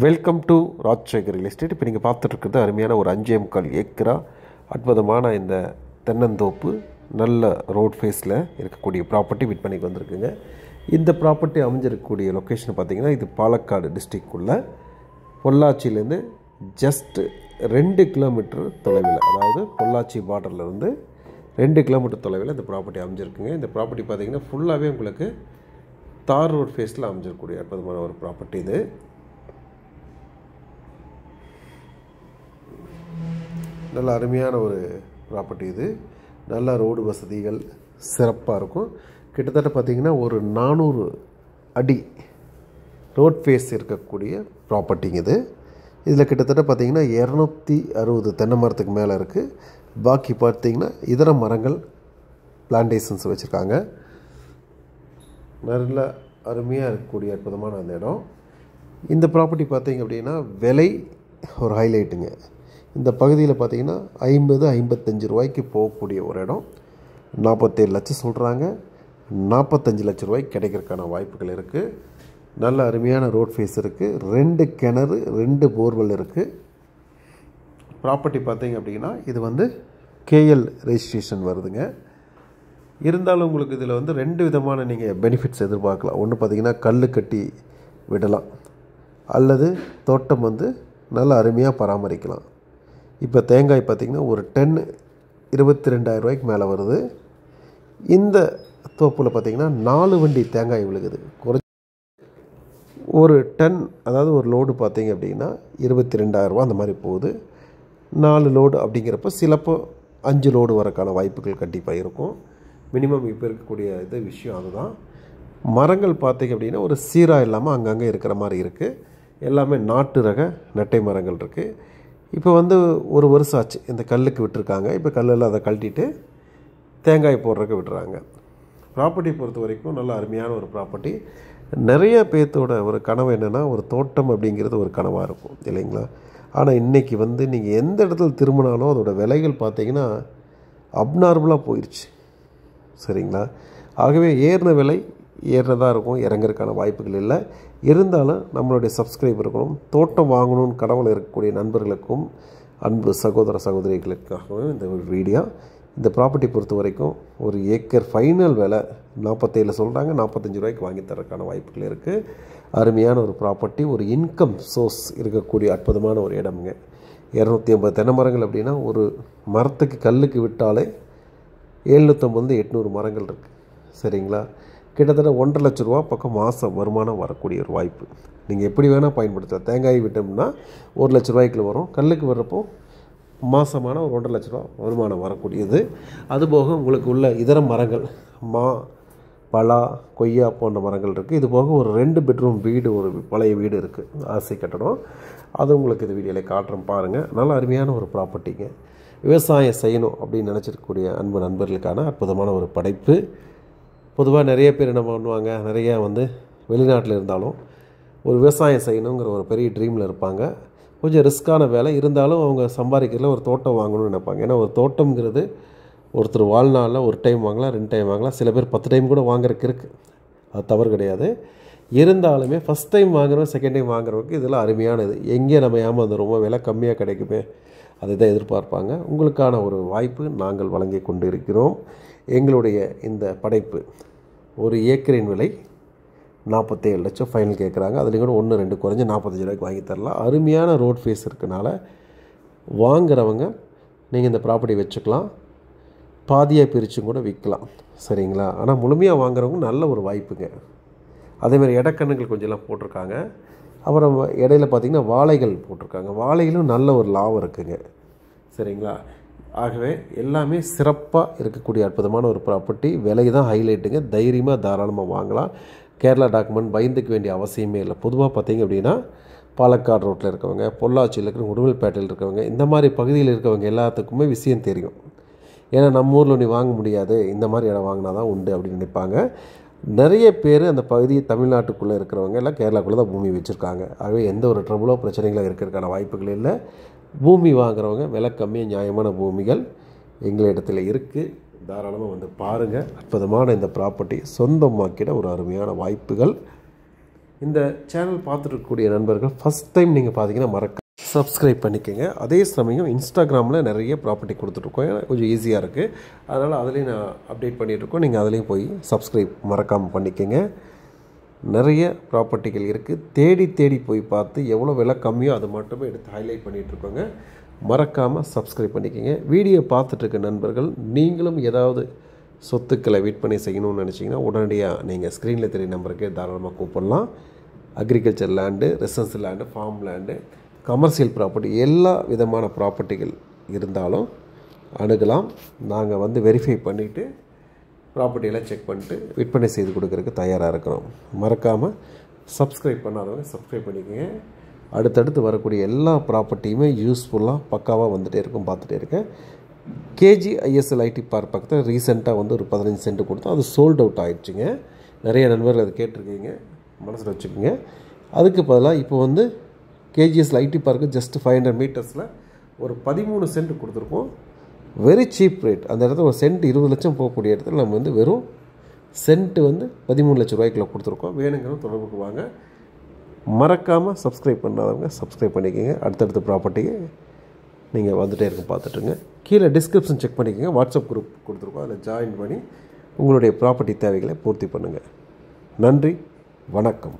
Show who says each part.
Speaker 1: Welcome to Rajasekhar real estate. இப்போ நீங்கள் பார்த்துட்ருக்கிறது அருமையான ஒரு 5.25 ஏக்கரா அற்புதமான இந்த தென்னந்தோப்பு நல்ல ரோட் ஃபேஸில் இருக்கக்கூடிய ப்ராப்பர்ட்டி விற்பனைக்கு வந்திருக்குங்க. இந்த ப்ராப்பர்ட்டி அமைஞ்சிருக்கக்கூடிய லொக்கேஷன் பார்த்திங்கன்னா இது பாலக்காடு டிஸ்ட்ரிக்குள்ளே பொள்ளாச்சியிலேருந்து ஜஸ்ட் 2 கிலோமீட்டர் தொலைவில், அதாவது பொள்ளாச்சி பார்டர்லேருந்து 2 கிலோமீட்டர் தொலைவில் இந்த ப்ராப்பர்ட்டி அமைஞ்சிருக்குங்க. இந்த ப்ராப்பர்ட்டி பார்த்திங்கன்னா ஃபுல்லாகவே உங்களுக்கு தார் ரோட் ஃபேஸில் அமைஞ்சிருக்கக்கூடிய அற்புதமான ஒரு ப்ராப்பர்ட்டி இது. நல்ல அருமையான ஒரு ப்ராப்பர்ட்டி இது. நல்ல ரோடு வசதிகள் சிறப்பாக இருக்கும். கிட்டத்தட்ட பார்த்திங்கன்னா ஒரு 400 அடி ரோட் ஃபேஸ் இருக்கக்கூடிய ப்ராப்பர்ட்டிங்க இது. இதில் கிட்டத்தட்ட பார்த்திங்கன்னா 260 தென்னை மரத்துக்கு மேலே இருக்குது. பாக்கி பார்த்திங்கன்னா இதர மரங்கள் பிளான்டேஷன்ஸ் வச்சுருக்காங்க. நல்ல அருமையாக இருக்கக்கூடிய அற்புதமான அந்த இடம். இந்த ப்ராப்பர்ட்டி பார்த்திங்க அப்படின்னா விலை ஒரு ஹைலைட்டுங்க. இந்த பகுதியில் பார்த்திங்கன்னா 50-55 ரூபாய்க்கு போகக்கூடிய ஒரு இடம். 47 லட்சம் சொல்கிறாங்க. 45 லட்ச ரூபாய்க்கு கிடைக்கிறதுக்கான வாய்ப்புகள் இருக்குது. நல்ல அருமையான ரோட் ஃபேஸ் இருக்குது. 2 கிணறு 2 போர்வெல் இருக்குது. ப்ராப்பர்ட்டி பார்த்திங்க அப்படின்னா இது கேஎல் ரெஜிஸ்ட்ரேஷன் வருதுங்க. இருந்தாலும் உங்களுக்கு இதில் 2 விதமான நீங்கள் பெனிஃபிட்ஸ் எதிர்பார்க்கலாம். ஒன்று பார்த்திங்கன்னா கல் கட்டி விடலாம், அல்லது தோட்டம் நல்ல அருமையாக பராமரிக்கலாம். இப்போ தேங்காய் பார்த்திங்கன்னா ஒரு டன் 22,000 ரூபாய்க்கு மேலே வருது. இந்த தோப்பில் பார்த்திங்கன்னா 4 வண்டி தேங்காய் விழுகுது. ஒரு டன், அதாவது ஒரு லோடு பார்த்திங்க அப்படின்னா 22,000 ரூபா அந்த மாதிரி போகுது. 4 லோடு அப்படிங்கிறப்ப சிலப்போ 5 லோடு வரக்கான வாய்ப்புகள் கண்டிப்பாக இருக்கும். மினிமம் இப்போ இருக்கக்கூடிய விஷயம் அதுதான். மரங்கள் பார்த்திங்க அப்படின்னா ஒரு சீராக இல்லாமல் அங்கங்கே இருக்கிற மாதிரி இருக்குது. எல்லாமே நாட்டு ரக நெட்டை மரங்கள் இருக்குது. இப்போ ஒரு வருஷம் ஆச்சு இந்த கல்லுக்கு விட்டுருக்காங்க. இப்போ கல்லெல்லாம் அதை கழட்டிட்டு தேங்காய் போடுறதுக்கு விட்டுறாங்க. ப்ராப்பர்ட்டி பொறுத்த வரைக்கும் நல்ல அருமையான ஒரு ப்ராப்பர்ட்டி. நிறைய பேர்த்தோட ஒரு கனவு என்னென்னா ஒரு தோட்டம் அப்படிங்கிறது ஒரு கனவாக இருக்கும் இல்லைங்களா. ஆனால் இன்றைக்கி நீங்கள் எந்த இடத்துல திரும்பினாலும் அதோடய விலைகள் பார்த்திங்கன்னா அப்நார்மலாக போயிடுச்சு சரிங்களா. ஆகவே ஏறின விலை ஏறினதாக இருக்கும், இறங்குறதுக்கான வாய்ப்புகள் இல்லை. இருந்தாலும் நம்மளுடைய சப்ஸ்கிரைபர்களும் தோட்டம் வாங்கணும்னு கடவுள் இருக்கக்கூடிய நண்பர்களுக்கும் அன்பு சகோதர சகோதரிகளுக்காகவும் இந்த ஒரு வீடியோ. இந்த ப்ராப்பர்ட்டி பொறுத்த வரைக்கும் ஒரு ஏக்கர் ஃபைனல் விலை 47 சொல்கிறாங்க. 45 ரூபாய்க்கு வாங்கி தரக்கான வாய்ப்புகள் இருக்குது. அருமையான ஒரு ப்ராப்பர்ட்டி, ஒரு இன்கம் சோர்ஸ் இருக்கக்கூடிய அற்புதமான ஒரு இடமுங்க. 250 தென்னை மரங்கள் அப்படின்னா ஒரு மரத்துக்கு கல்லுக்கு விட்டாலே 750-800 மரங்கள் இருக்குது சரிங்களா. கிட்டத்தட்ட 1.5 லட்ச ரூபா பக்கம் மாதம் வருமானம் வரக்கூடிய ஒரு வாய்ப்பு. நீங்கள் எப்படி வேணால் பயன்படுத்தலாம். தேங்காய் விட்டோம்னா 1 லட்ச ரூபாய்க்குள்ள வரும். கல்லுக்கு வர்றப்போ மாதமான ஒரு 1.5 லட்ச ரூபா வருமானம் வரக்கூடியது. அதுபோக உங்களுக்கு உள்ள இதர மரங்கள் மா, பலா, கொய்யா போன்ற மரங்கள் இருக்குது. இது போக ஒரு 2 பெட்ரூம் வீடு, ஒரு பழைய வீடு இருக்குது, ஆசை கட்டடம். அது உங்களுக்கு இந்த வீடியோவில் காட்டுறோம் பாருங்கள். நல்ல அருமையான ஒரு ப்ராப்பர்ட்டிங்க. விவசாயம் செய்யணும் அப்படின்னு நினச்சிருக்கக்கூடிய அன்பு நண்பர்களுக்கான அற்புதமான ஒரு படைப்பு. பொதுவாக நிறைய பேர் என்ன பண்ணுவாங்க, நிறையா வெளிநாட்டில் இருந்தாலும் ஒரு விவசாயம் செய்யணுங்கிற ஒரு பெரிய ட்ரீமில் இருப்பாங்க. கொஞ்சம் ரிஸ்க்கான வேலை இருந்தாலும் அவங்க சம்பாதிக்கிறதுல ஒரு தோட்டம் வாங்கணும்னு நினைப்பாங்க. ஏன்னா ஒரு தோட்டம்ங்கிறது ஒருத்தர் வாழ்நாளில் ஒரு டைம் வாங்கலாம், 2 டைம் வாங்கலாம், சில பேர் 10 டைம் கூட வாங்குறதுக்கு இருக்குது. அது தவறு கிடையாது. இருந்தாலுமே ஃபஸ்ட் டைம் வாங்குறோம், செகண்ட் டைம் வாங்குறவங்களுக்கு இதெல்லாம் அருமையானது. எங்கே நம்ம ஏமாந்துருமோ, விலை கம்மியாக கிடைக்குமே, அதை தான் எதிர்பார்ப்பாங்க. உங்களுக்கான ஒரு வாய்ப்பு நாங்கள் வழங்கி கொண்டு இருக்கிறோம். எங்களுடைய இந்த படைப்பு ஒரு ஏக்கரின் விலை 47 லட்சம் ஃபைனல் கேட்குறாங்க. அதுலேயும் கூட 1-2 குறைஞ்சி 45 ரூபாய்க்கு வாங்கி தரலாம். அருமையான ரோட் ஃபேஸ் இருக்கனால வாங்குறவங்க நீங்கள் இந்த ப்ராப்பர்ட்டி வச்சுக்கலாம், பாதியாக பிரித்தும் கூட விற்கலாம் சரிங்களா. ஆனால் முழுமையாக வாங்குறவங்க நல்ல ஒரு வாய்ப்புங்க. அதேமாதிரி இடக்கண்ணுகள் கொஞ்சம்லாம் போட்டிருக்காங்க. அப்புறம் இடையில பார்த்திங்கன்னா வாழைகள் போட்டிருக்காங்க. வாழைகளும் நல்ல ஒரு லாபம் இருக்குதுங்க சரிங்களா. ஆகவே எல்லாமே சிறப்பாக இருக்கக்கூடிய அற்புதமான ஒரு ப்ராப்பர்ட்டி. விலை தான் ஹைலைட்டுங்க. தைரியமாக தாராளமாக வாங்கலாம். கேரளா டாக்குமெண்ட் பயந்துக்க வேண்டிய அவசியமே இல்லை. பொதுவாக பார்த்திங்க அப்படின்னா பாலக்காடு ரோட்டில் இருக்கவங்க, பொள்ளாச்சியில் இருக்கிற உடுமல்பேட்டையில் இருக்கவங்க, இந்த மாதிரி பகுதியில் இருக்கவங்க எல்லாத்துக்குமே விஷயம் தெரியும். ஏன்னா நம்ம ஊரில் நீ வாங்க முடியாது, இந்த மாதிரி இடம் வாங்கினா தான் உண்டு அப்படின்னு நினைப்பாங்க. நிறைய பேர் அந்த பகுதி தமிழ்நாட்டுக்குள்ளே இருக்கிறவங்க எல்லாம் கேரளாக்குள்ளே தான் பூமி வச்சுருக்காங்க. ஆகவே எந்த ஒரு ட்ரபுளோ பிரச்சனைகளோ இருக்கிறதுக்கான வாய்ப்புகள் இல்லை. பூமி வாங்குறவங்க விலை கம்மியாக நியாயமான பூமிகள் எங்களிடத்தில் இருக்குது. தாராளமாக பாருங்கள். அற்புதமான இந்த ப்ராப்பர்ட்டி சொந்தமாக்கிட ஒரு அருமையான வாய்ப்புகள். இந்த சேனல் பார்த்துருக்கக்கூடிய நண்பர்கள் ஃபஸ்ட் டைம் நீங்கள் பார்த்தீங்கன்னா மறக்க சப்ஸ்கிரைப் பண்ணிக்கோங்க. அதே சமயம் இன்ஸ்டாகிராமில் நிறைய ப்ராப்பர்ட்டி கொடுத்துட்ருக்கோம், கொஞ்சம் ஈஸியாக இருக்குது. அதனால் அதுலேயும் நான் அப்டேட் பண்ணிகிட்ருக்கோம். நீங்கள் அதுலேயும் போய் சப்ஸ்கிரைப் மறக்காமல் பண்ணிக்கோங்க. நிறைய ப்ராப்பர்ட்டிகள் இருக்குது. தேடி தேடி போய் பார்த்து எவ்வளோ விலை கம்மியோ அது மட்டுமே எடுத்து ஹைலைட் பண்ணிகிட்ருக்கோங்க. மறக்காமல் சப்ஸ்கிரைப் பண்ணிக்கோங்க. வீடியோ பார்த்துட்ருக்க நண்பர்கள் நீங்களும் ஏதாவது சொத்துக்களை விற்பனை செய்யணும்னு நினச்சிங்கன்னா உடனடியாக நீங்கள் ஸ்க்ரீனில் தெரிய நம்பருக்கே தாராளமாக கூப்பிடலாம். Agriculture land, residential land, form land, commercial property எல்லா விதமான ப்ராப்பர்ட்டிகள் இருந்தாலும் அணுகலாம். நாங்கள் வெரிஃபை பண்ணிவிட்டு ப்ராப்பர்ட்டியெல்லாம் செக் பண்ணிட்டு விற்பனை செய்து கொடுக்கறதுக்கு தயாராக இருக்கிறோம். மறக்காமல் சப்ஸ்கிரைப் பண்ணாதவங்க சப்ஸ்கிரைப் பண்ணிக்கோங்க. அடுத்தடுத்து வரக்கூடிய எல்லா ப்ராப்பர்ட்டியுமே யூஸ்ஃபுல்லாக பக்காவாக வந்துகிட்டே இருக்கும், பார்த்துட்டே இருக்கேன். KGISL IT பார்க் பக்கத்தில் ரீசெண்டாக ஒரு 15 சென்ட் கொடுத்தோம். அது சோல்ட் அவுட் ஆகிடுச்சுங்க. நிறைய நண்பர்கள் அது கேட்டிருக்கீங்க, மனசில் வச்சுக்கோங்க. அதுக்கு பதிலாக இப்போ KGSL IT பார்க்கு ஜஸ்ட் 500 மீட்டர்ஸில் ஒரு 13 சென்ட் கொடுத்துருக்கோம். Very cheap rate. அந்த இடத்துல ஒரு சென்ட் 20 லட்சம் போகக்கூடிய இடத்துல நம்ம வெறும் சென்ட்டு 13 லட்சம் ரூபாய்க்குள்ள கொடுத்துருக்கோம். வேணுங்கிறவங்க தொடர்புக்கு வாங்க. மறக்காமல் சப்ஸ்கிரைப் பண்ணாதவங்க சப்ஸ்கிரைப் பண்ணிக்கோங்க. அடுத்தடுத்த ப்ராப்பர்ட்டிக்கு நீங்கள் வந்துகிட்டே இருக்கும் பார்த்துட்டுருங்க. கீழே டிஸ்கிரிப்ஷன் செக் பண்ணிக்கோங்க. வாட்ஸ்அப் குரூப் கொடுத்துருக்கோம், அதில் ஜாயின் பண்ணி உங்களுடைய ப்ராப்பர்ட்டி தேவைகளை பூர்த்தி பண்ணுங்கள். நன்றி, வணக்கம்.